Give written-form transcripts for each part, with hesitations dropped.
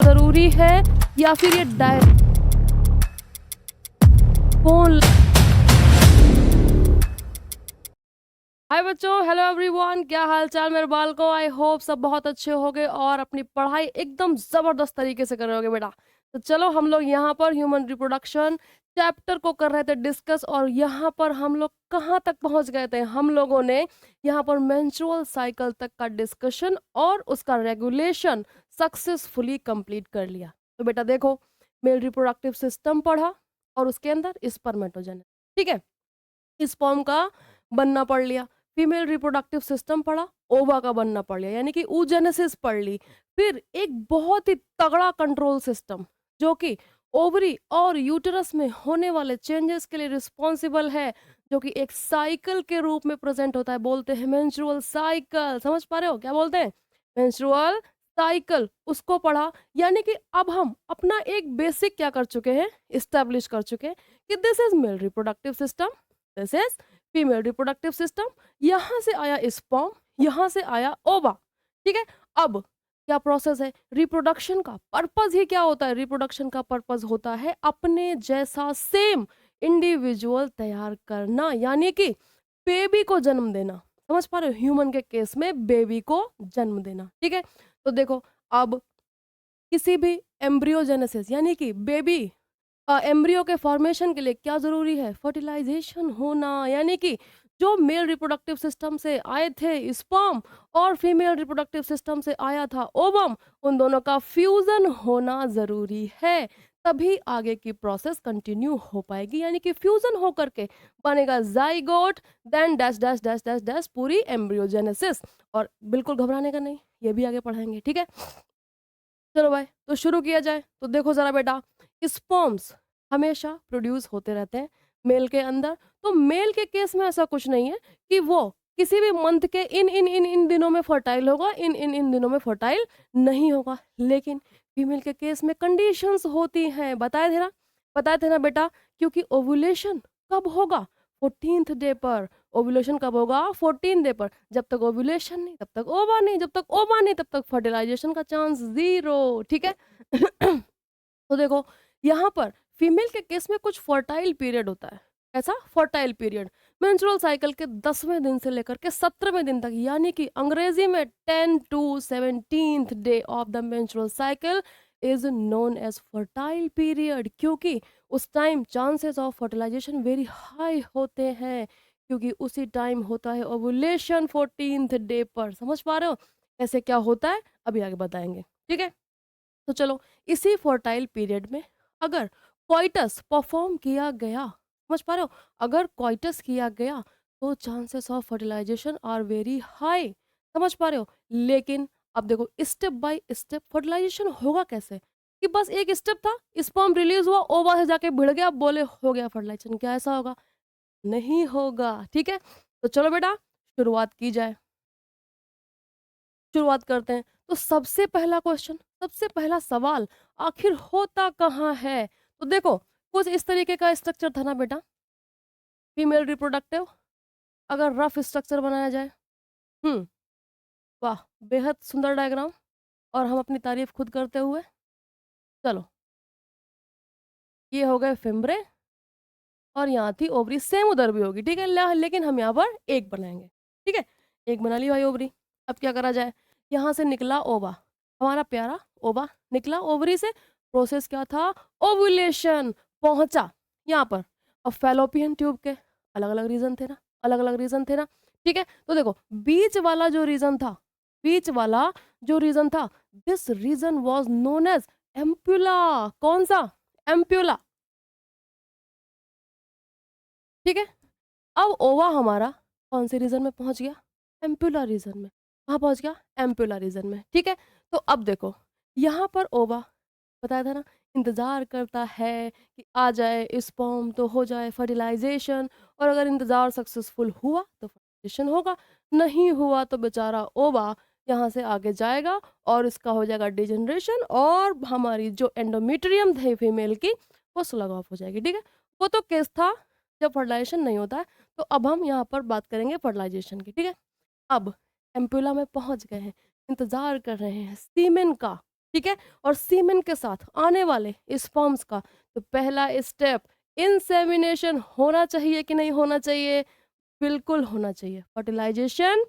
जरूरी है या फिर ये डायरेक्ट फोन। हाय बच्चों, हेलो एवरीवन, क्या हाल चाल मेरे बाल को। आई होप सब बहुत अच्छे होंगे और अपनी पढ़ाई एकदम जबरदस्त तरीके से कर रहे होगे बेटा। तो चलो हम लोग यहाँ पर ह्यूमन रिप्रोडक्शन चैप्टर को कर रहे थे डिस्कस, और यहाँ पर हम लोग कहाँ तक पहुँच गए थे। हम लोगों ने यहाँ पर मेंस्ट्रुअल साइकिल तक का डिस्कशन और उसका रेगुलेशन सक्सेसफुली कंप्लीट कर लिया। तो बेटा देखो, मेल रिप्रोडक्टिव सिस्टम पढ़ा और उसके अंदर स्पर्मेटोजेनेसिस, ठीक है, स्पर्म का बनना पढ़ लिया। फीमेल रिप्रोडक्टिव सिस्टम पढ़ा, ओवा का बनना पड़ लिया, यानी कि oogenesis पढ़ ली। फिर एक बहुत ही तगड़ा कंट्रोल सिस्टम जो कि ओवरी और यूटरस में होने वाले चेंजेस के लिए रिस्पॉन्सिबल है, जो कि एक साइकिल के रूप में प्रेजेंट होता है, बोलते हैं मेंस्ट्रुअल साइकिल। समझ पा रहे हो क्या बोलते हैं? मेंस्ट्रुअल साइकिल, उसको पढ़ा। यानी कि अब हम अपना एक बेसिक क्या कर चुके हैं, इस्टेब्लिश कर चुके हैं कि this is male reproductive system, this is female reproductive system. यहां से आया स्पर्म, यहां से आया ओवा, ठीक है। अब क्या प्रोसेस है रिप्रोडक्शन का? पर्पस ही क्या होता है? रिप्रोडक्शन का पर्पस होता है अपने जैसा सेम इंडिविजुअल तैयार करना, यानी कि बेबी को जन्म देना। समझ पा रहे हो? ह्यूमन के केस में बेबी को जन्म देना, ठीक है। तो देखो, अब किसी भी एम्ब्रियोजेनेसिस यानी कि बेबी एम्ब्रियो के फॉर्मेशन के लिए क्या ज़रूरी है? फर्टिलाइजेशन होना, यानी कि जो मेल रिप्रोडक्टिव सिस्टम से आए थे स्पर्म और फीमेल रिप्रोडक्टिव सिस्टम से आया था ओवम, उन दोनों का फ्यूजन होना ज़रूरी है, तभी आगे की प्रोसेस कंटिन्यू हो पाएगी। यानी कि फ्यूजन हो करके बनेगा zygote, then dash dash dash dash dash पूरी एम्ब्रियोजेनेसिस। और बिल्कुल घबराने का नहीं, ये भी आगे पढ़ाएंगे, ठीक है। चलो भाई, तो शुरू किया जाए। तो देखो ज़रा बेटा, स्पर्म्स हमेशा प्रोड्यूस होते रहते हैं मेल के अंदर। तो मेल के केस में ऐसा कुछ नहीं है कि वो किसी भी मंथ के इन इन इन इन दिनों में फर्टाइल होगा, इन इन इन दिनों में फर्टाइल नहीं होगा। लेकिन फीमेल के केस में कंडीशंस होती हैं, बताए थे ना बेटा, क्योंकि ओवुलेशन कब होगा? 14th डे पर। ओवुलेशन कब होगा? 14 डे पर। जब तक ओवुलेशन नहीं तब तक ओवा नहीं, जब तक ओवा नहीं तब तक फर्टिलाइजेशन का चांस जीरो, ठीक है। तो देखो, यहाँ पर फीमेल के केस में कुछ फर्टाइल पीरियड होता है। ऐसा फर्टाइल पीरियड मेंस्ट्रुअल साइकिल के 10वें दिन से लेकर के 17वें दिन तक, यानी कि अंग्रेजी में 10 to 17th day of the menstrual cycle is known as fertile period, क्योंकि उस time chances of fertilization very high होते हैं, क्योंकि उसी टाइम होता है ओवुलेशन 14th डे पर। समझ पा रहे हो कैसे क्या होता है? अभी आगे बताएंगे, ठीक है। तो चलो, इसी फर्टाइल पीरियड में अगर क्वाइटस परफॉर्म किया गया, समझ पा रहे हो, अगर क्वाइटस किया गया तो chances of fertilization are very high. समझ पा रहे हो? लेकिन अब देखो, स्टेप बाय स्टेप फर्टिलाइजेशन होगा कैसे? कि बस एक स्टेप था, स्पर्म रिलीज हुआ, ओवा से जाके भिड़ गया, बोले हो गया फर्टिलाइजेशन। क्या ऐसा होगा? नहीं होगा, ठीक है। तो चलो बेटा, शुरुआत की जाए, शुरुआत करते हैं। तो सबसे पहला क्वेश्चन, सबसे पहला सवाल, आखिर होता कहाँ है? तो देखो, कुछ इस तरीके का स्ट्रक्चर था ना बेटा, फीमेल रिप्रोडक्टिव। अगर रफ स्ट्रक्चर बनाया जाए, हम्म, वाह, बेहद सुंदर डायग्राम, और हम अपनी तारीफ खुद करते हुए। चलो, ये हो गए फिम्बरे, और यहाँ थी ओवरी, सेम उधर भी होगी, ठीक है। लेकिन हम यहाँ पर एक बनाएंगे, ठीक है। एक बना ली भाई ओवरी। अब क्या करा जाए? यहाँ से निकला ओवा, हमारा प्यारा ओवा निकला ओवरी से। प्रोसेस क्या था? ओवुलेशन पहुंचा यहाँ पर। अब फैलोपियन ट्यूब के अलग अलग रीजन थे ना, अलग अलग रीजन थे ना, ठीक है। तो देखो, बीच वाला जो रीजन था, बीच वाला जो रीजन था, this region was known as ampulla. कौन सा? एम्पुला, ठीक है। अब ओवा हमारा कौन से रीजन में पहुंच गया? एम्पुला रीजन में। कहाँ पहुंच गया? एम्पुला रीजन में, ठीक है। तो अब देखो, यहाँ पर ओवा, बताया था ना, इंतजार करता है कि आ जाए स्पर्म तो हो जाए फर्टिलाइजेशन, और अगर इंतजार सक्सेसफुल हुआ तो फर्टिलाइजेशन होगा, नहीं हुआ तो बेचारा ओवा यहाँ से आगे जाएगा और इसका हो जाएगा डिजनरेशन, और हमारी जो एंडोमेट्रियम थे फीमेल की, वो स्लग ऑफ हो जाएगी, ठीक है। वो तो केस था जब फर्टिलाइजेशन नहीं होता है। तो अब हम यहाँ पर बात करेंगे फर्टिलाइजेशन की, ठीक है। अब एम्पुला में पहुंच गए हैं, इंतजार कर रहे हैं सीमेन का, ठीक है? और सीमेन के साथ आने वाले स्पर्म्स का तो पहला स्टेप इंसेमिनेशन होना चाहिए कि नहीं होना चाहिए? बिल्कुल होना चाहिए। फर्टिलाइजेशन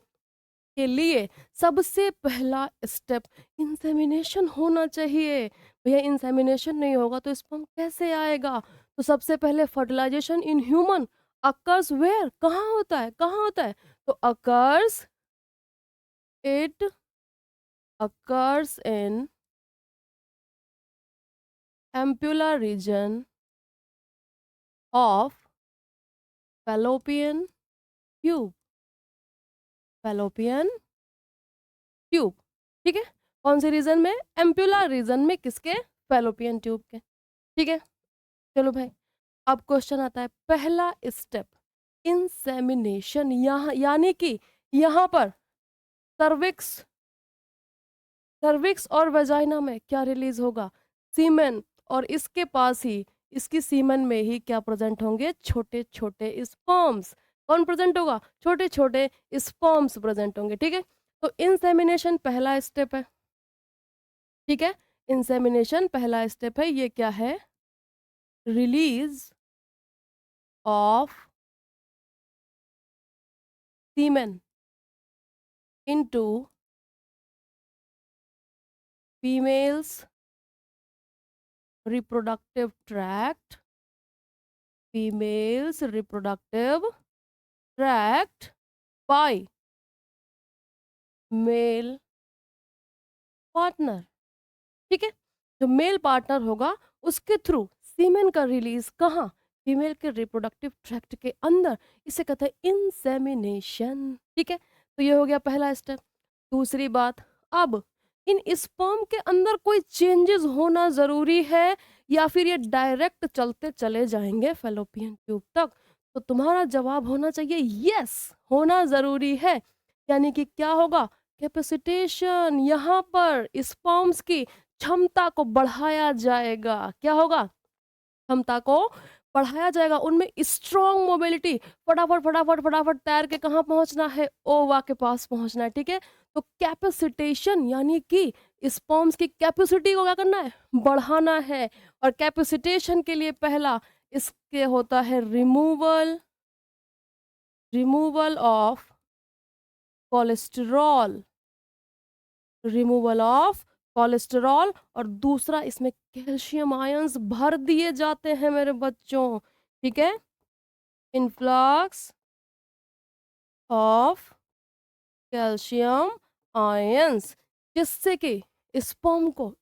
के लिए सबसे पहला स्टेप इंसेमिनेशन होना चाहिए। भैया इंसेमिनेशन नहीं होगा तो स्पर्म कैसे आएगा? तो सबसे पहले fertilization in human occurs where, कहाँ होता है, कहाँ होता है? तो occurs it occurs in ampullar region of fallopian tube, fallopian tube, ठीक है? कौन से रीजन में? एम्पुलर रीजन में, किसके? फैलोपियन ट्यूब के, ठीक है? चलो भाई, अब क्वेश्चन आता है पहला स्टेप इंसेमिनेशन, यहाँ यानी कि यहाँ पर सर्विक्स सर्विक्स और वेजाइना में क्या रिलीज होगा? सीमेन। और इसके पास ही, इसकी सीमेन में ही क्या प्रेजेंट होंगे? छोटे छोटे स्पर्म्स। कौन प्रेजेंट होगा? छोटे छोटे स्पर्म्स प्रेजेंट होंगे, ठीक है? तो इंसेमिनेशन पहला स्टेप है, ठीक है? इंसेमिनेशन पहला स्टेप है, ये क्या है? Release of semen into females reproductive tract, females reproductive tract by male partner, ठीक है? जो मेल पार्टनर होगा उसके थ्रू सीमेन का रिलीज कहाँ? फीमेल के रिप्रोडक्टिव ट्रैक्ट के अंदर, इसे कहते हैं इंसेमिनेशन, ठीक है? तो ये हो गया पहला स्टेप। दूसरी बात, अब इन स्पर्म के अंदर कोई चेंजेस होना जरूरी है या फिर ये डायरेक्ट चलते चले जाएंगे फेलोपियन ट्यूब तक? तो तुम्हारा जवाब होना चाहिए यस, होना जरूरी है। यानी कि क्या होगा? कैपेसिटेशन, यहाँ पर स्पर्म्स की क्षमता को बढ़ाया जाएगा। क्या होगा? क्षमता को बढ़ाया जाएगा, उनमें स्ट्रॉन्ग मोबिलिटी, फटाफट फटाफट फटाफट तैर के कहाँ पहुंचना है? ओवा के पास पहुंचना है, ठीक है? तो कैपेसिटेशन यानी कि स्पर्म्स की कैपेसिटी को क्या करना है? बढ़ाना है। और कैपेसिटेशन के लिए पहला इसके होता है removal, removal of cholesterol, removal of cholesterol. और दूसरा इसमें कैल्शियम आयंस भर दिए जाते हैं मेरे बच्चों, ठीक है? इनफ्लक्स ऑफ कैल्शियम आयंस, जिससे कि स्पर्म को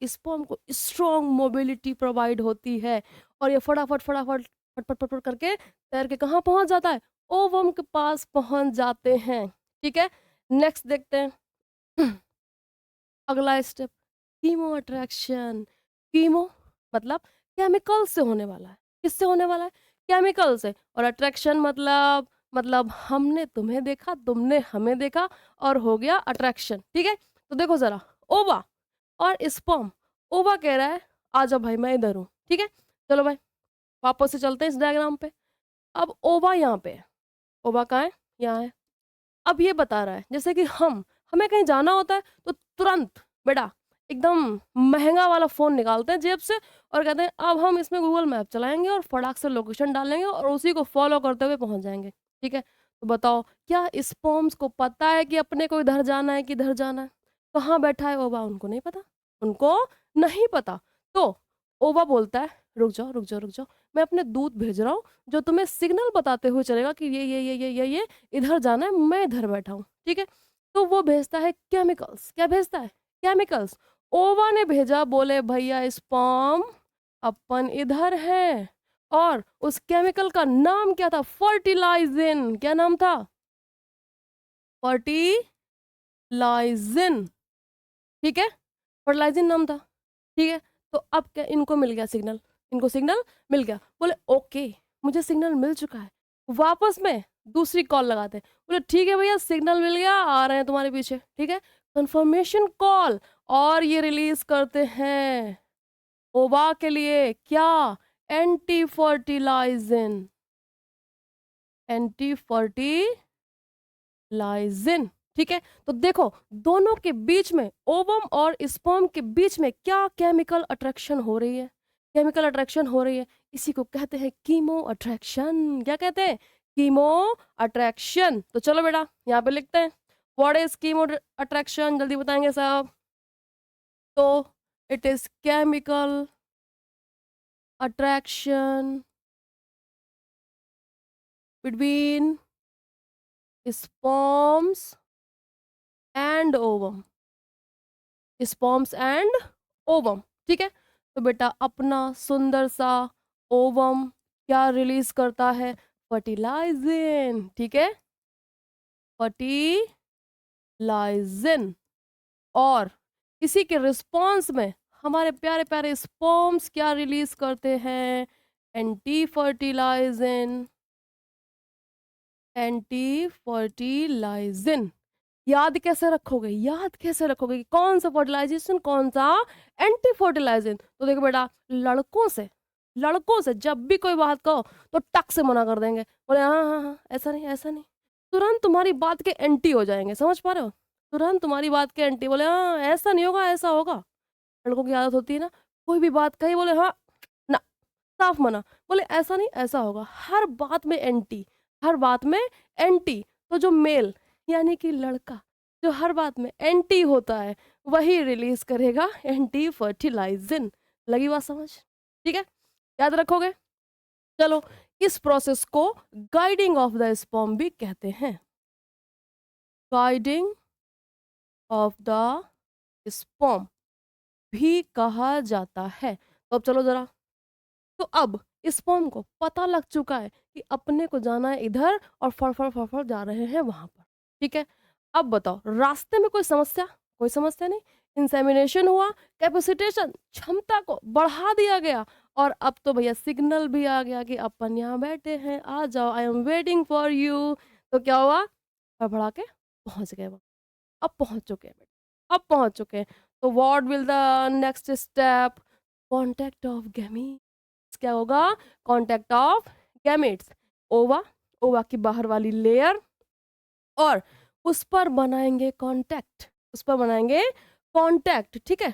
स्ट्रॉन्ग मोबिलिटी प्रोवाइड होती है और ये फटाफट फटाफट फटफट फटफट करके तैर के कहाँ पहुंच जाता है? ओवम के पास पहुंच जाते हैं, ठीक है? नेक्स्ट देखते हैं अगला स्टेप, कीमो अट्रैक्शन। कीमो मतलब केमिकल से होने वाला है। किससे होने वाला है? केमिकल से। और अट्रैक्शन मतलब हमने तुम्हें देखा, तुमने हमें देखा और हो गया अट्रैक्शन, ठीक है? तो देखो जरा, ओवा और स्पर्म, ओवा कह रहा है आजा भाई मैं इधर हूँ, ठीक है? चलो भाई वापस से चलते हैं इस डायग्राम पे। अब ओवा यहाँ पे है, ओवा कहाँ है? यहाँ है। अब ये बता रहा है जैसे कि हमें कहीं जाना होता है तो तुरंत बेटा एकदम महंगा वाला फ़ोन निकालते हैं जेब से और कहते हैं अब हम इसमें गूगल मैप चलाएंगे और फटाक से लोकेशन डालेंगे और उसी को फॉलो करते हुए पहुंच जाएंगे, ठीक है? तो बताओ क्या स्पर्म्स को पता है कि अपने को इधर जाना है कि इधर जाना है? कहाँ बैठा है ओबा? उनको नहीं पता, उनको नहीं पता। तो ओबा बोलता है रुक जाओ रुक जाओ रुक जाओ, मैं अपने दूत भेज रहा हूँ जो तुम्हें सिग्नल बताते हुए चलेगा कि ये इधर जाना है, मैं इधर बैठा हूँ, ठीक है? तो वो भेजता है केमिकल्स। क्या भेजता है? केमिकल्स। ओवा ने भेजा, बोले भैया स्पर्म अपन इधर है। और उस केमिकल का नाम क्या था? फर्टिलाइजिन। क्या नाम था? फर्टिलाइजिन, ठीक है? फर्टिलाइजिन नाम था, ठीक है? तो अब क्या इनको मिल गया सिग्नल, इनको सिग्नल मिल गया। बोले ओके मुझे सिग्नल मिल चुका है, वापस में दूसरी कॉल लगाते हैं। बोले ठीक है भैया सिग्नल मिल गया, आ रहे हैं तुम्हारे पीछे, ठीक है? Confirmation call. और ये रिलीज करते हैं ओवा के लिए क्या? एंटी फर्टिलाइजिन, एंटी फर्टिलाइजिन, ठीक है? तो देखो दोनों के बीच में ओवम और स्पर्म के बीच में क्या केमिकल अट्रैक्शन हो रही है? केमिकल अट्रैक्शन हो रही है, इसी को कहते हैं कीमो अट्रैक्शन। क्या कहते हैं? Chemo attraction. तो चलो बेटा यहाँ पे लिखते हैं, व्हाट इज़ कीमो अट्रैक्शन? जल्दी बताएँगे सब। तो it is chemical attraction between sperms and ovum. Sperms and ovum, ठीक है? तो बेटा अपना सुंदर सा ओवम क्या रिलीज करता है? फर्टिलाइजिन, ठीक है? फर्टिलाइजिन। और इसी के रिस्पॉन्स में हमारे प्यारे प्यारे स्पर्म्स क्या रिलीज करते हैं? Anti fertilizin. Anti fertilizin. याद कैसे रखोगे? याद कैसे रखोगे कि कौन सा फर्टिलाइजेशन, कौन सा एंटी फर्टिलाइजिन? तो देखो बेटा, लड़कों से जब भी कोई बात कहो तो टक से मना कर देंगे, बोले हाँ हाँ हाँ, ऐसा नहीं ऐसा नहीं। तुरंत तुम्हारी बात के एंटी हो जाएंगे, समझ पा रहे हो? तुरंत तुम्हारी बात के एंटी, बोले हाँ ऐसा नहीं होगा, ऐसा होगा। लड़कों की आदत होती है ना, कोई भी बात कही बोले हाँ ना, साफ मना, बोले ऐसा नहीं ऐसा होगा, हर बात में एंटी, हर बात में एंटी। तो जो मेल यानी कि लड़का जो हर बात में एंटी होता है वही रिलीज करेगा एंटी फर्टिलाइजिन। लगी बात समझ? ठीक है, याद रखोगे। चलो, इस प्रोसेस को गाइडिंग ऑफ द स्पर्म भी कहते हैं। गाइडिंग ऑफ द स्पर्म भी कहा जाता है। तो अब चलो जरा, तो अब स्पर्म को पता लग चुका है कि अपने को जाना है इधर और फड़फड़ फड़फड़ जा रहे हैं वहां पर, ठीक है? अब बताओ रास्ते में कोई समस्या? कोई समस्या नहीं। इंसेमिनेशन हुआ, कैपेसिटेशन क्षमता को बढ़ा दिया गया, और अब तो भैया सिग्नल भी आ गया कि अपन यहाँ बैठे हैं, आ जाओ, I am waiting for you. तो क्या हुआ? फड़फड़ा के पहुंच गए वो। अब पहुंच चुके हैं बेटा, अब पहुंच चुके हैं। तो what will the next step? Contact of gametes. क्या होगा? Contact of gametes. ओवा, ओवा की बाहर वाली लेयर, और उस पर बनाएंगे कॉन्टेक्ट, उस पर बनाएंगे कॉन्टेक्ट, ठीक है?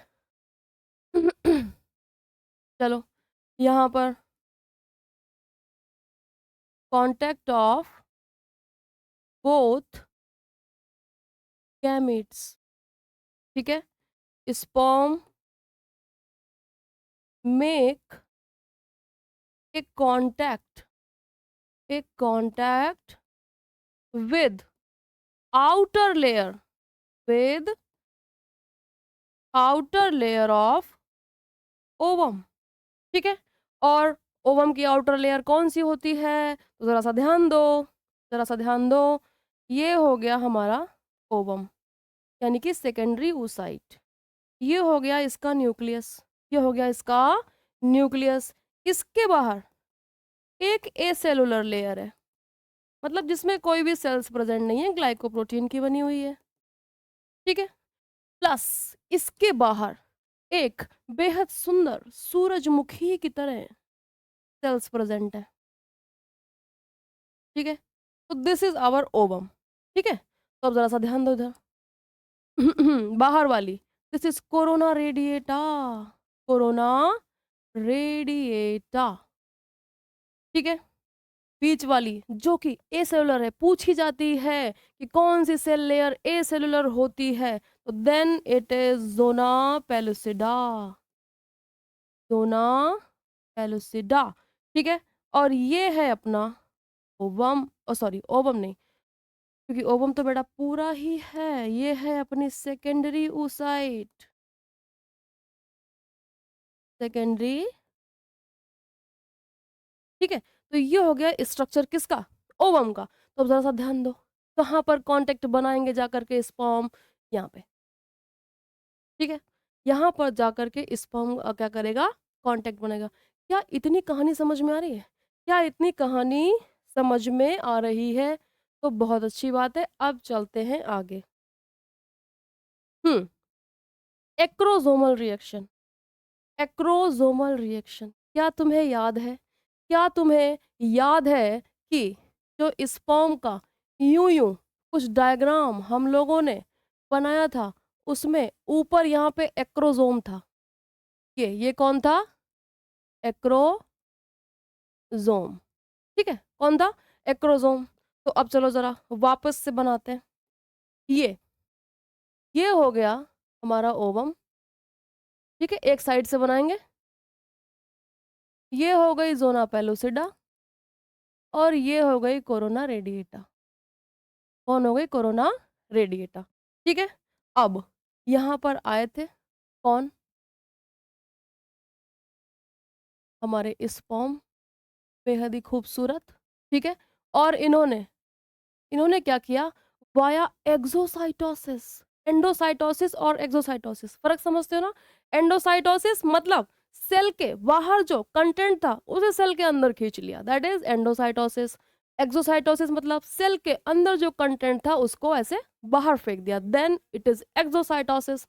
चलो यहाँ पर कॉन्टेक्ट ऑफ बोथ गैमेट्स, ठीक है? Sperm make a contact, A contact with outer layer, with outer layer of ovum, ठीक है? और ओवम की आउटर लेयर कौन सी होती है? तो जरा सा ध्यान दो, जरा सा ध्यान दो। ये हो गया हमारा ओवम, यानी कि सेकेंडरी oocyte। ये हो गया इसका न्यूक्लियस, ये हो गया इसका न्यूक्लियस। इसके बाहर एक एसेलुलर लेयर है, मतलब जिसमें कोई भी सेल्स प्रेजेंट नहीं है, ग्लाइकोप्रोटीन की बनी हुई है, ठीक है? प्लस इसके बाहर एक बेहद सुंदर सूरजमुखी की तरह सेल्स प्रेजेंट है, ठीक है? तो दिस इज आवर ओवम, ठीक है? तो अब जरा सा ध्यान दो इधर। बाहर वाली, this is corona radiata, corona radiata, ठीक है? बीच वाली जो कि ए सेलुलर है, पूछी जाती है कि कौन सी सेल लेयर ए सेलुलर होती है, तो then it is zona pellucida, zona pellucida, ठीक है? और ये है अपना ओवम, ओ सॉरी ओवम नहीं, क्योंकि ओवम तो बेटा पूरा ही है, ये है अपनी सेकेंडरी oocyte, सेकेंडरी, ठीक है? तो ये हो गया स्ट्रक्चर किसका? ओवम का। तो अब जरा सा ध्यान दो, कहाँ पर कांटेक्ट बनाएंगे जाकर के स्पर्म? यहाँ पे, ठीक है? यहाँ पर जाकर के स्पर्म क्या करेगा? कांटेक्ट बनेगा। क्या इतनी कहानी समझ में आ रही है? क्या इतनी कहानी समझ में आ रही है? तो बहुत अच्छी बात है, अब चलते हैं आगे। हम्म, एक्रोसोमल रिएक्शन, एक्रोसोमल रिएक्शन, क्या तुम्हें याद है? क्या तुम्हें याद है कि जो स्पर्म का यूं यूं कुछ डायग्राम हम लोगों ने बनाया था, उसमें ऊपर यहाँ पे एक्रोज़ोम था। ये कौन था? एक्रोज़ोम, ठीक है? कौन था? एक्रोज़ोम। तो अब चलो ज़रा वापस से बनाते हैं। ये, ये हो गया हमारा ओवम, ठीक है? एक साइड से बनाएँगे। ये हो गई ज़ोना पेलुसिडा और ये हो गई कोरोना रेडिएटा। कौन हो गई? कोरोना रेडिएटा, ठीक है? अब यहाँ पर आए थे कौन? हमारे स्पर्म, बेहद ही खूबसूरत, ठीक है? और इन्होंने इन्होंने क्या किया? वाया एक्सोसाइटोसिस, एंडोसाइटोसिस और एक्सोसाइटोसिस फ़र्क समझते हो ना? एंडोसाइटोसिस मतलब सेल के बाहर जो कंटेंट था उसे सेल के अंदर खींच लिया, दैट इज़ एंडोसाइटोसिस। एक्सोसाइटोसिस मतलब सेल के अंदर जो कंटेंट था उसको ऐसे बाहर फेंक दिया, देन इट इज़ एक्सोसाइटोसिस।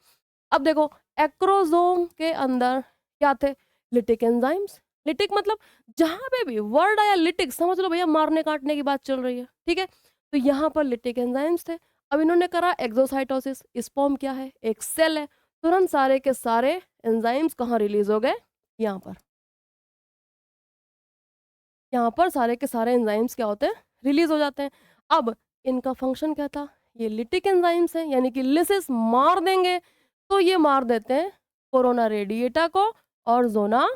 अब देखो एक्रोज़ोम के अंदर क्या थे? Lytic enzymes. लिटिक मतलब जहाँ पे भी वर्ड आया लिटिक समझ लो भैया मारने-काटने की बात चल रही है, ठीक है? तो यहाँ पर लिटिक एंजाइम्स थे। अब इन्होंने करा एक्सोसाइटोसिस, स्पर्म क्या है? एक सेल है। तुरंत सारे के सारे एंजाइम्स कहाँ रिलीज़ हो गए? यहाँ पर। यहाँ पर सारे के सारे एंजाइम्स क्या होते हैं? रिलीज़ हो जाते हैं। अब इनका फ़ंक्शन क्या था? ये लिटिक एंजाइम्स हैं, यानी कि लिसिस मार देंगे, तो ये मार देते हैं कोरोना रेडिएटा को और ज़ोना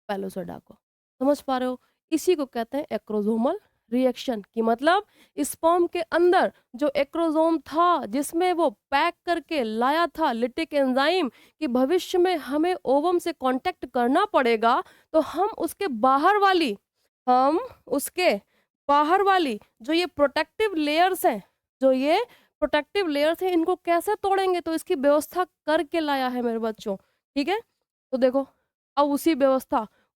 पेलोसिडा को। समझ पा रहे हो? इसी को कहते हैं एक्रोसोमल रिएक्शन कि मतलब स्पर्म के अंदर जो एक्रोसोम था जिसमें वो पैक करके लाया था लिटिक एंजाइम कि भविष्य में हमें ओवम से कॉन्टैक्ट करना पड़ेगा, तो हम उसके बाहर वाली जो ये प्रोटेक्टिव लेयर्स हैं, इनको कैसे तोड़ेंगे? तो इसकी व्यवस्था करके लाया है मेरे बच्चों, ठीक है? तो देखो, अब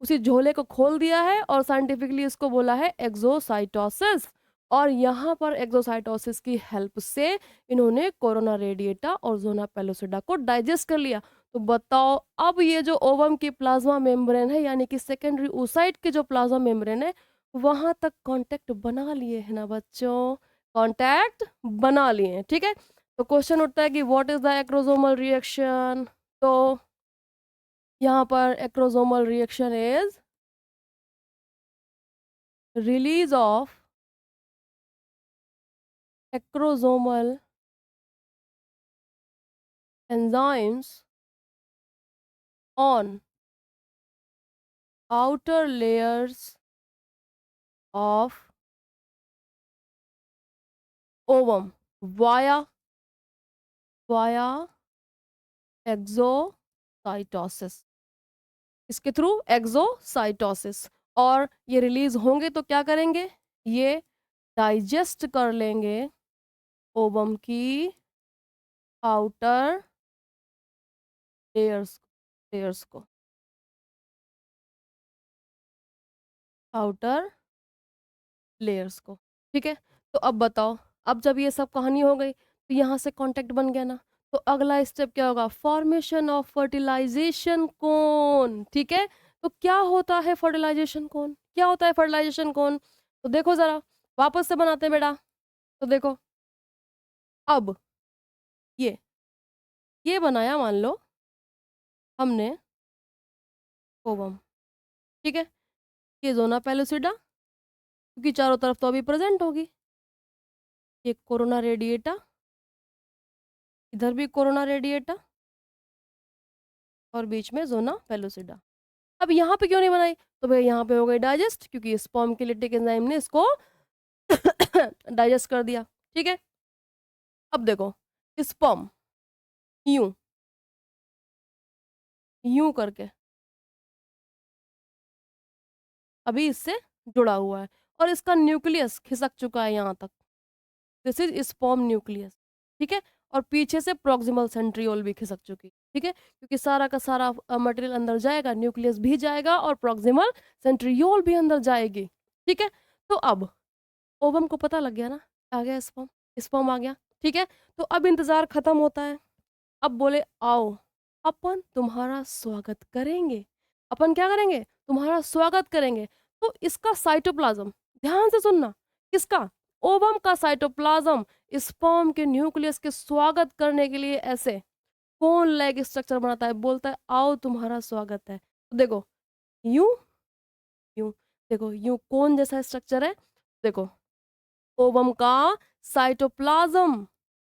उसी झोले को खोल दिया है और साइंटिफिकली इसको बोला है एक्सोसाइटोसिस और यहाँ पर एक्सोसाइटोसिस की हेल्प से इन्होंने कोरोना रेडिएटा और ज़ोना पेलोसिडा को डाइजेस्ट कर लिया। तो बताओ अब ये जो ओवम की प्लाज्मा मेम्ब्रेन है यानी कि सेकेंडरी oocyte की जो प्लाज्मा मेम्ब्रेन है वहां तक कांटेक्ट बना लिए है ना बच्चों, कांटेक्ट बना लिए हैं, ठीक है? तो क्वेश्चन उठता है कि what is the acrosomal reaction. तो यहाँ पर acrosomal reaction is release of acrosomal enzymes on outer layers of ovum via exocytosis, इसके थ्रू एक्सोसाइटोसिस। और ये रिलीज होंगे तो क्या करेंगे? ये डाइजेस्ट कर लेंगे ओवम की आउटर लेयर्स लेयर्स को आउटर लेयर्स को, ठीक है? तो अब बताओ, अब जब ये सब कहानी हो गई तो यहाँ से कांटेक्ट बन गया ना, तो अगला स्टेप क्या होगा? फॉर्मेशन ऑफ फर्टिलाइजेशन कोन, ठीक है? तो क्या होता है फर्टिलाइजेशन कोन? क्या होता है फर्टिलाइजेशन कोन? तो देखो जरा वापस से बनाते हैं बेटा। तो देखो अब ये ये बनाया मान लो हमने ओवम, ठीक है? ये ज़ोना पेलुसिडा क्योंकि चारों तरफ तो अभी प्रेजेंट होगी। ये कोरोना रेडिएटा, इधर भी कोरोना रेडिएटा और बीच में ज़ोना पेलुसिडा। अब यहाँ पे क्यों नहीं बनाई? तो भई यहाँ पे हो गई डाइजेस्ट क्योंकि स्पर्म के लिटिक एंजाइम ने इसको डाइजेस्ट कर दिया, ठीक है? अब देखो स्पर्म यूँ, यूँ करके अभी इससे जुड़ा हुआ है और इसका न्यूक्लियस खिसक चुका है यहाँ तक। दिस इज स्पर्म न्यूक्लियस, ठीक है? और पीछे से प्रॉक्सिमल सेंट्रियोल भी खिसक चुकी, ठीक है? क्योंकि सारा का सारा मटेरियल अंदर जाएगा, न्यूक्लियस भी जाएगा और प्रॉक्सिमल सेंट्रियोल भी अंदर जाएगी, ठीक है? तो अब ओवम को पता लग गया ना, आ गया स्पर्म, स्पर्म आ गया, ठीक है? तो अब इंतज़ार खत्म होता है। अब बोले आओ, अपन तुम्हारा स्वागत करेंगे। अपन क्या करेंगे? तुम्हारा स्वागत करेंगे। तो इसका साइटोप्लाज़्म ध्यान से सुनना, किसका? ओवम का साइटोप्लाज्म स्पर्म के न्यूक्लियस के स्वागत करने के लिए ऐसे कौन लाइक स्ट्रक्चर बनाता है, बोलता है आओ तुम्हारा स्वागत है। तो देखो यूं यूं, देखो यूं कौन जैसा स्ट्रक्चर है, देखो ओवम का साइटोप्लाज्म,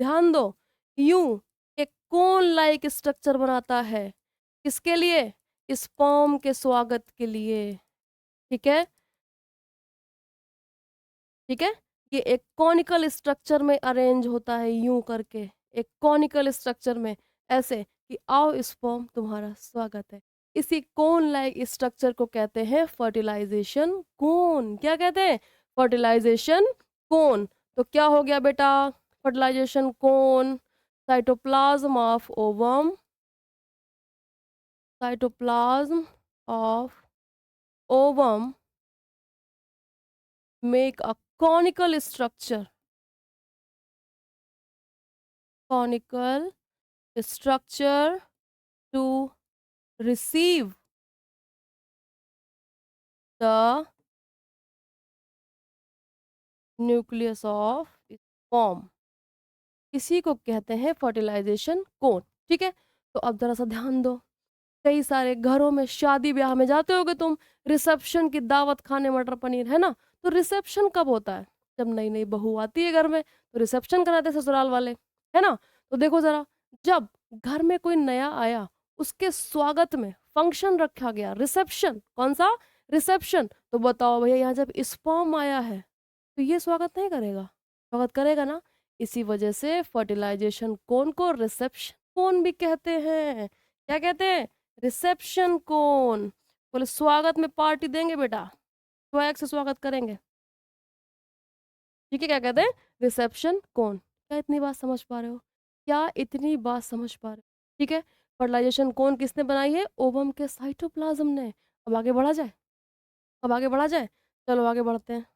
ध्यान दो, यूं एक कोन लाइक स्ट्रक्चर बनाता है, किसके लिए, स्पर्म के स्वागत के लिए। ठीक है, ठीक है, ये एक कॉनिकल स्ट्रक्चर में अरेंज होता है यूं करके, एक कॉनिकल स्ट्रक्चर में, ऐसे कि आओ स्पर्म तुम्हारा स्वागत है। इसी कोन लाइक स्ट्रक्चर को कहते हैं फर्टिलाइजेशन कोन। क्या कहते हैं, फर्टिलाइजेशन कोन। तो क्या हो गया बेटा, fertilization cone, cytoplasm of ovum, cytoplasm of ovum make a conical structure, conical structure to receive the nucleus of sperm। इसी को कहते हैं फर्टिलाइजेशन कोन। ठीक है, तो अब जरा सा ध्यान दो, कई सारे घरों में शादी ब्याह में जाते होगे तुम, रिसेप्शन की दावत खाने मटर पनीर, है ना। तो रिसेप्शन कब होता है, जब नई नई बहू आती है घर में, तो रिसेप्शन कराते हैं ससुराल वाले, है ना। तो देखो जरा, जब घर में कोई नया आया, उसके स्वागत में फंक्शन रखा गया, रिसेप्शन, कौन सा, रिसेप्शन। तो बताओ भैया, यहाँ जब स्पर्म आया है तो ये स्वागत नहीं करेगा, स्वागत करेगा ना। इसी वजह से फर्टिलाइजेशन कोन को रिसेप्शन कोन भी कहते हैं। क्या कहते हैं, रिसेप्शन कोन। बोले स्वागत में पार्टी देंगे बेटा, स्वैग से स्वागत करेंगे। ठीक है, क्या कहते हैं, रिसेप्शन कोन। क्या इतनी बात समझ पा रहे हो, क्या इतनी बात समझ पा रहे हो। ठीक है, फर्टिलाइजेशन कोन किसने बनाई है, ओवम के साइटोप्लाज्म ने। अब आगे बढ़ा जाए, अब आगे बढ़ा जाए, चलो आगे बढ़ते हैं।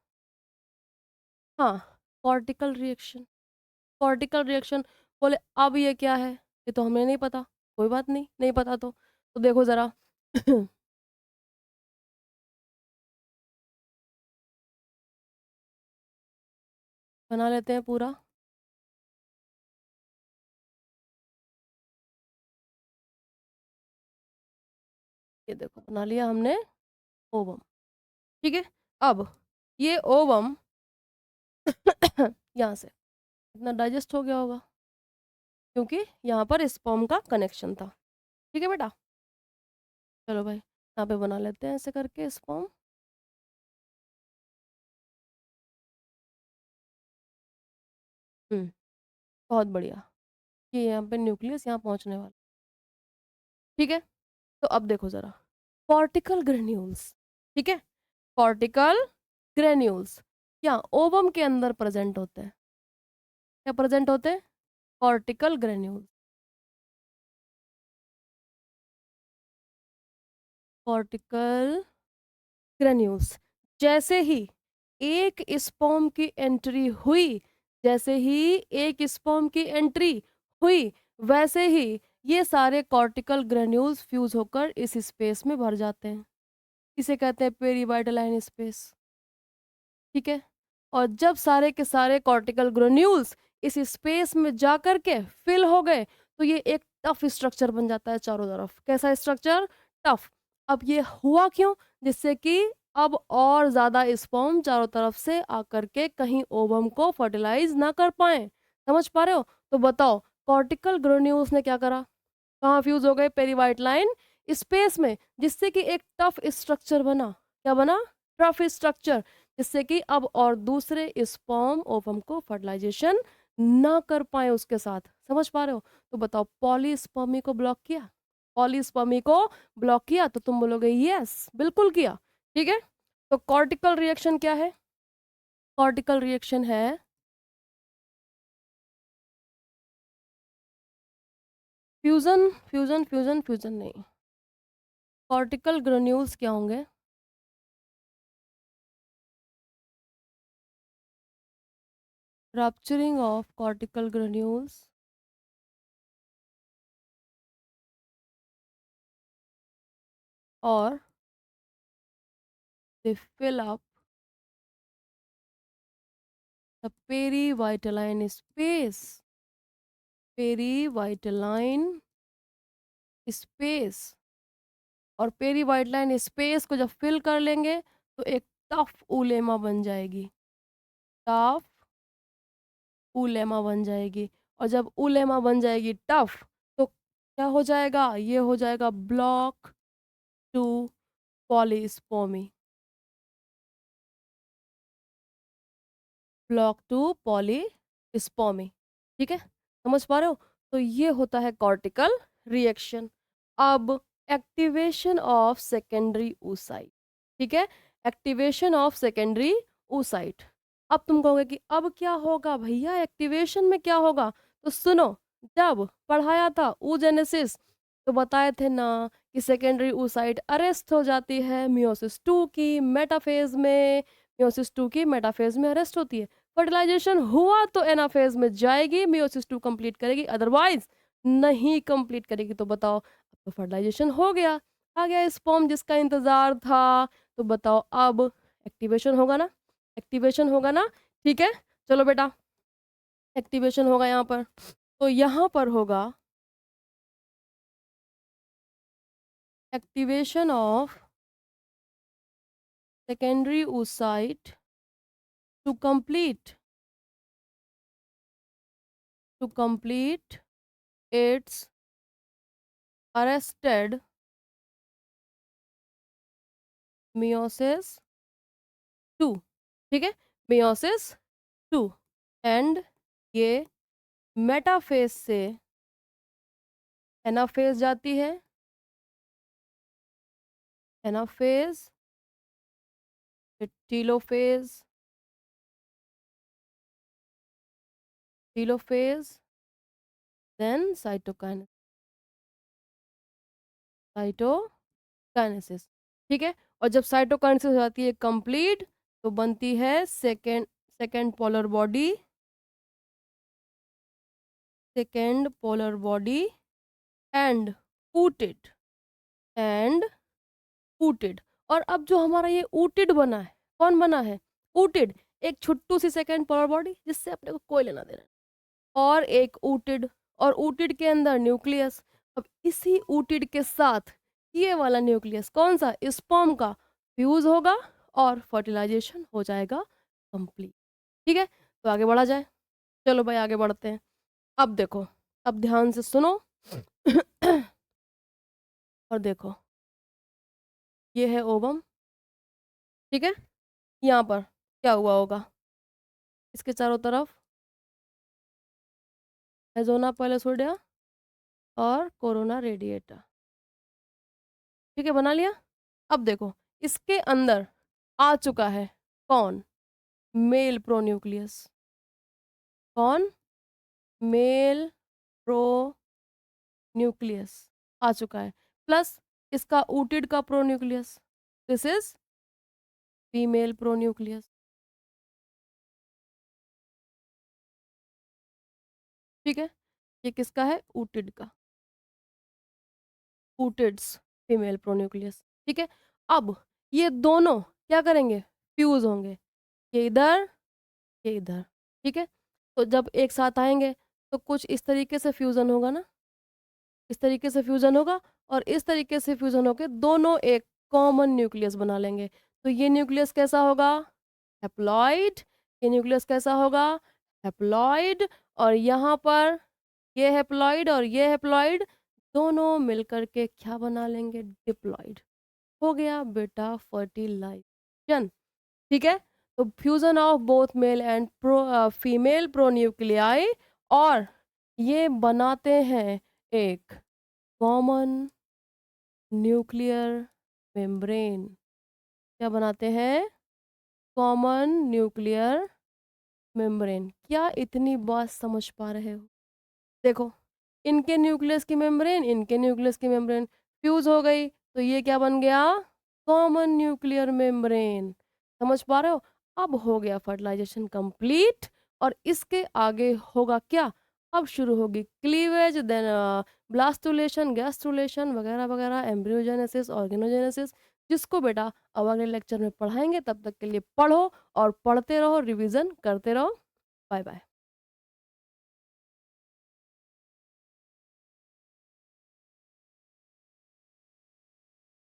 हाँ, कॉर्टिकल रिएक्शन, कॉर्टिकल रिएक्शन। बोले अब ये क्या है, ये तो हमें नहीं पता। कोई बात नहीं, नहीं पता तो देखो जरा बना लेते हैं पूरा। ये देखो बना लिया हमने ओवम। ठीक है, अब ये ओवम यहाँ से इतना डाइजेस्ट हो गया होगा, क्योंकि यहाँ पर स्पर्म का कनेक्शन था। ठीक है बेटा, चलो भाई यहाँ पे बना लेते हैं ऐसे करके स्पर्म। हम्म, बहुत बढ़िया, ये यहाँ पे न्यूक्लियस यहाँ पहुँचने वाला। ठीक है, तो अब देखो जरा, कॉर्टिकल ग्रेन्यूल्स। ठीक है, कॉर्टिकल ग्रेन्यूल्स क्या ओवम के अंदर प्रेजेंट होते हैं, क्या प्रेजेंट होते हैं, कॉर्टिकल ग्रेन्यूल्स, कॉर्टिकल ग्रेन्यूल्स। जैसे ही एक स्पर्म की एंट्री हुई, जैसे ही एक स्पर्म की एंट्री हुई, वैसे ही ये सारे कॉर्टिकल ग्रेन्यूल्स फ्यूज होकर इस स्पेस में भर जाते हैं। इसे कहते हैं पेरीवाइटलाइन स्पेस। ठीक है, और जब सारे के सारे कॉर्टिकल ग्रेन्यूल्स इस स्पेस में जा कर के फिल हो गए, तो ये एक टफ स्ट्रक्चर बन जाता है चारों तरफ। कैसा स्ट्रक्चर, टफ। अब ये हुआ क्यों, जिससे कि अब और ज़्यादा स्पर्म चारों तरफ से आकर के कहीं ओवम को फर्टिलाइज ना कर पाए। समझ पा रहे हो, तो बताओ कॉर्टिकल ग्रेन्यूल्स ने क्या करा, कहाँ फ्यूज हो गए, पेरीवाइट लाइन स्पेस में, जिससे कि एक टफ स्ट्रक्चर बना। क्या बना, टफ स्ट्रक्चर, जिससे कि अब और दूसरे स्पर्म ओवम को फर्टिलाइजेशन ना कर पाए उसके साथ। समझ पा रहे हो, तो बताओ पॉलीस्पर्मी को ब्लॉक किया, पॉलीस्पर्मी को ब्लॉक किया, तो तुम बोलोगे यस बिल्कुल किया। ठीक है, तो कॉर्टिकल रिएक्शन क्या है, कॉर्टिकल रिएक्शन है, फ्यूजन फ्यूजन फ्यूजन फ्यूजन नहीं, कॉर्टिकल ग्रेन्यूल्स क्या होंगे, rupturing of cortical granules or they fill up the perivitelline space, perivitelline space, और पेरीवाइटलाइन स्पेस को जब फिल कर लेंगे तो एक टफ उलेमा बन जाएगी, टफ उलेमा बन जाएगी। और जब उलेमा बन जाएगी टफ, तो क्या हो जाएगा? ये हो जाएगा ब्लॉक टू पॉलीस्पोमी, ब्लॉक टू पॉलीस्पोमी। ठीक है, समझ पा रहे हो? तो ये होता है कॉर्टिकल रिएक्शन। अब एक्टिवेशन ऑफ सेकेंडरी oocyte, ठीक है, एक्टिवेशन ऑफ सेकेंडरी oocyte। अब तुम कहोगे कि अब क्या होगा भैया, एक्टिवेशन में क्या होगा? तो सुनो, जब पढ़ाया था oogenesis तो बताए थे ना कि सेकेंडरी oocyte अरेस्ट हो जाती है मियोसिस 2 की मेटाफेज में, मियोसिस 2 की मेटाफेज में अरेस्ट होती है। फर्टिलाइजेशन हुआ तो एनाफेज में जाएगी, मियोसिस 2 कंप्लीट करेगी, अदरवाइज नहीं कंप्लीट करेगी। तो बताओ, अब तो फर्टिलाइजेशन हो गया, आ गया स्पर्म जिसका इंतजार था। तो बताओ अब एक्टिवेशन होगा ना, एक्टिवेशन होगा ना? ठीक है, चलो बेटा, एक्टिवेशन होगा यहाँ पर। तो यहाँ पर होगा activation of secondary oocyte to complete its arrested meiosis 2, ठीक है, meiosis 2, एंड ये मेटाफेज से एनाफेज जाती है, एनाफेज, फिर टीलोफेज, टीलोफेज, देन साइटोकाइनेसिस, ठीक है। और जब साइटोकाइनेसिस हो जाती है कंप्लीट, तो बनती है second second polar body, second polar body and ootid, and ootid. और अब जो हमारा ये ऊटेड बना है, कौन बना है? ऊटेड, एक छुट्टू सी सेकेंड पोलर बॉडी जिससे अपने को कोई लेना देना नहीं। और एक ऊटेड, और ऊटेड के अंदर न्यूक्लियस। अब इसी ऊटेड के साथ ये वाला न्यूक्लियस कौन सा? स्पर्म का, फ्यूज होगा और फर्टिलाइजेशन हो जाएगा कंप्लीट। ठीक है, तो आगे बढ़ा जाए। चलो भाई आगे बढ़ते हैं। अब देखो, अब ध्यान से सुनो और देखो, ये है ओवम, ठीक है। यहाँ पर क्या हुआ होगा? इसके चारों तरफ एजोना पैलेसोडिया और कोरोना रेडिएटा, ठीक है, बना लिया। अब देखो, इसके अंदर आ चुका है कौन? Male pronucleus. कौन? मेल प्रोन्यूक्लियस आ चुका है, प्लस इसका ऊटिड का pronucleus, this is female pronucleus, ठीक है। ये किसका है? ऊटिड का, ऊटिड्स फीमेल प्रोन्यूक्लियस, ठीक है। अब ये दोनों क्या करेंगे? फ्यूज होंगे, ये इधर, ये इधर, ठीक है। तो जब एक साथ आएंगे तो कुछ इस तरीके से फ्यूजन होगा ना, इस तरीके से फ्यूजन होगा, और इस तरीके से फ्यूजन होकर दोनों एक कॉमन न्यूक्लियस बना लेंगे। तो ये न्यूक्लियस कैसा होगा? हैप्लॉइड। ये न्यूक्लियस कैसा होगा? हैप्लॉइड। और यहाँ पर ये हैप्लॉइड और ये हैप्लॉइड दोनों मिलकर के क्या बना लेंगे? डिप्लॉइड। हो गया बेटा फर्टिलाइजेशन, ठीक है। तो fusion of both male and female pronuclei, और ये बनाते हैं एक कॉमन न्यूक्लियर मेम्ब्रेन। क्या बनाते हैं? Common nuclear membrane. क्या इतनी बात समझ पा रहे हो? देखो, इनके न्यूक्लियस की मेम्ब्रेन, इनके न्यूक्लियस की मेम्ब्रेन फ्यूज हो गई, तो ये क्या बन गया? Common nuclear membrane. समझ पा रहे हो? अब हो गया फर्टिलाइजेशन कंप्लीट, और इसके आगे होगा क्या? अब शुरू होगी क्लीवेज, देन ब्लास्टुलेशन, गैस्ट्रुलेशन वगैरह वगैरह, एम्ब्रियोजेनेसिस, ऑर्गेनोजेनेसिस, जिसको बेटा अब अगले लेक्चर में पढ़ाएंगे। तब तक के लिए पढ़ो और पढ़ते रहो, रिवीजन करते रहो। Bye bye.